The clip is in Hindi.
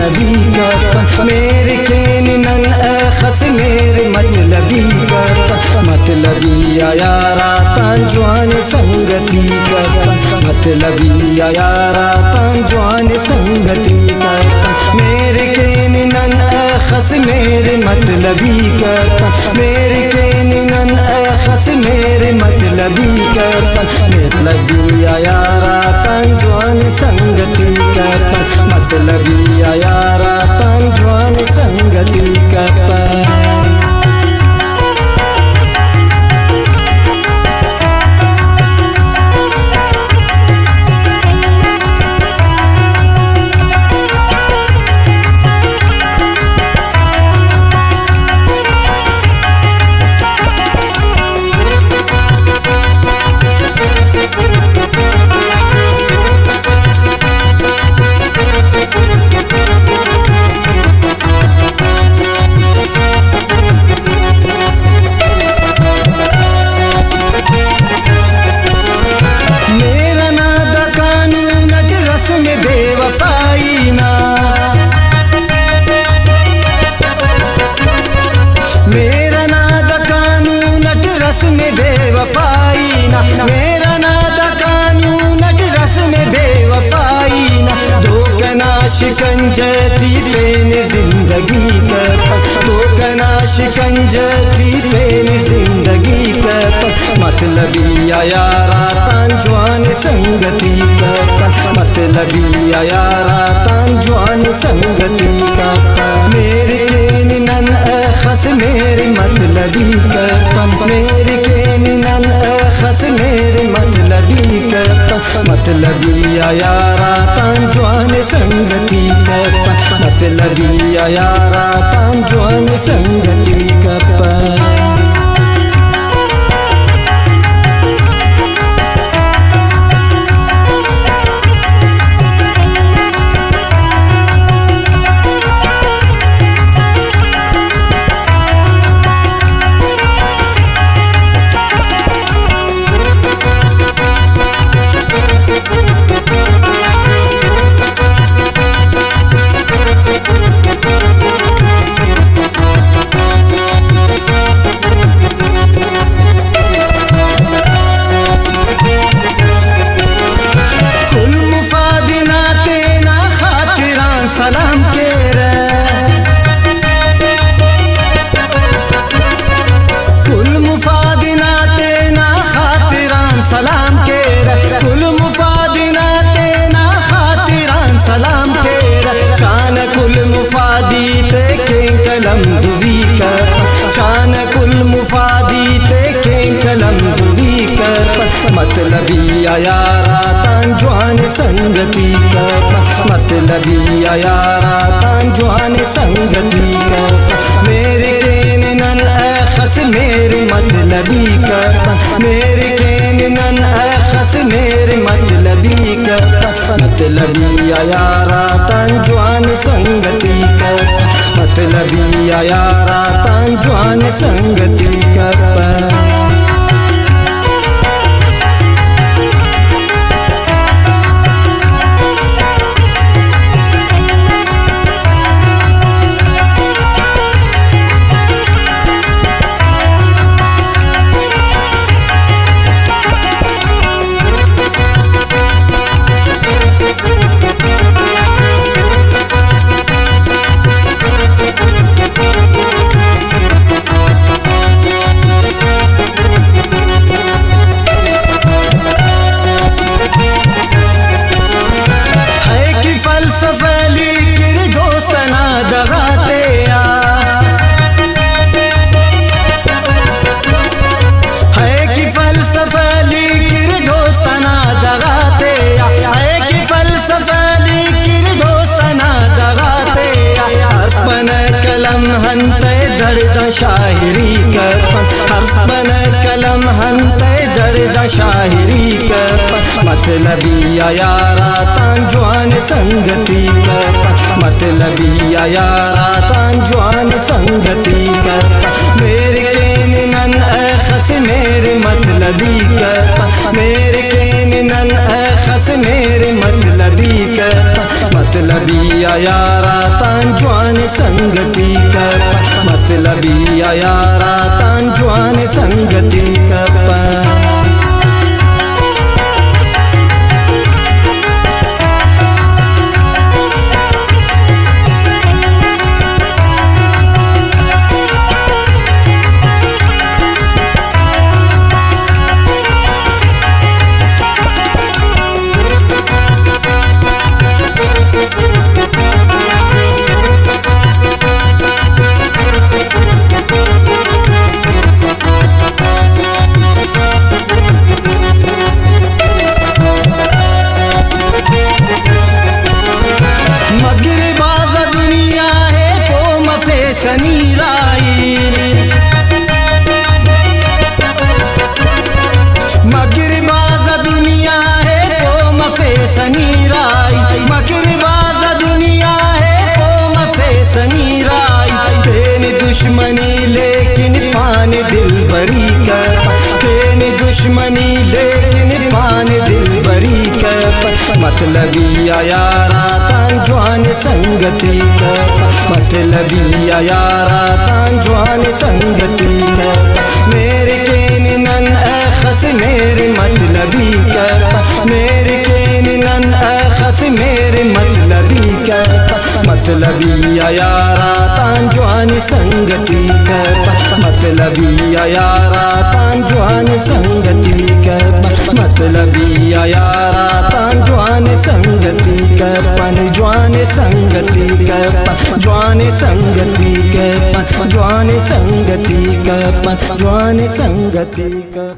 मतलबी करता मेरे के नन खस मेरे मतलबी करता मतलबी यारा तांजवान संगति करता मतलबी यारा तांजवान संगति करता मेरे के नन खस मेरे मतलबी करता मेरे के नन खस मेरे मतलबी करता मतलबी यारा तांजवान संगति करता मतलबी यारा तांजवान संगति करता। मेरा नादा कानून नट रस में बेवफाई ना मेरा नादा कानून नट रस में बेवफाई ना धोखना शिकंजती पेन जिंदगी करता धोखना शिकंजती पेन जिंदगी करता मतलबी यारा तांजवान संगति करता मतलबी यारा तांजवान संगति करता मेरे नन खस मेरे मतलबी करता मेरे के नन खस मेरे मतलबी करता मतलबी यारा तांजवान संगति करता मतलबी यारा तांजवान संगति करता। सलाम के कुल मुफादिना तेना खातिरान सलाम के कुल मुफादिना तेना खातिरान सलाम के चान कुल मुफादी ते के कलम दुवी कर चान कुल मुफादी ते के कलम दुवी कर मतलबी यारा तांजवान संगति कर मतलबी यारा तांजवान संगति करता मेरे के नन खस मेरे मतलबी करता मेरे के नन खस मेरे मतलबी करता मतलबी यारा तांजवान संगति करता मतलबी यारा तांजवान संगति करता। शायरी कर हर्फ बन कलम हंते दर्द शायरी कर मतलबी यारा तांजवान संगति कर मतलबी यारा तांजवान संगति कर मेरे के नन खस मेरे मतलबी कर मेरे के नन खस मेरे मतलबी कर मतलबी यारा तान जवान संगति कर मतलबी यारा तान जवान संगति कर। दुश्मनी लेकिन पान दिल बरी कर तेने दुश्मनी लेकिन पान दिल बरी कर मतलबी यारा तान जवान संगति कर मतलबी यारा तान जवान संगति कर। मेरे केन नन अखस मेरे मतलबी कर मेरे केन नन अखस मेरे मतलबी कर मतलबी यारा तान जवान संगति कर मतलबी यारा तान जवान संगति कर मतलबी यारा तान जवान संगति कर पन जवान संगति कर जवान संगति कर जवान संगति कर जवान संगति कर।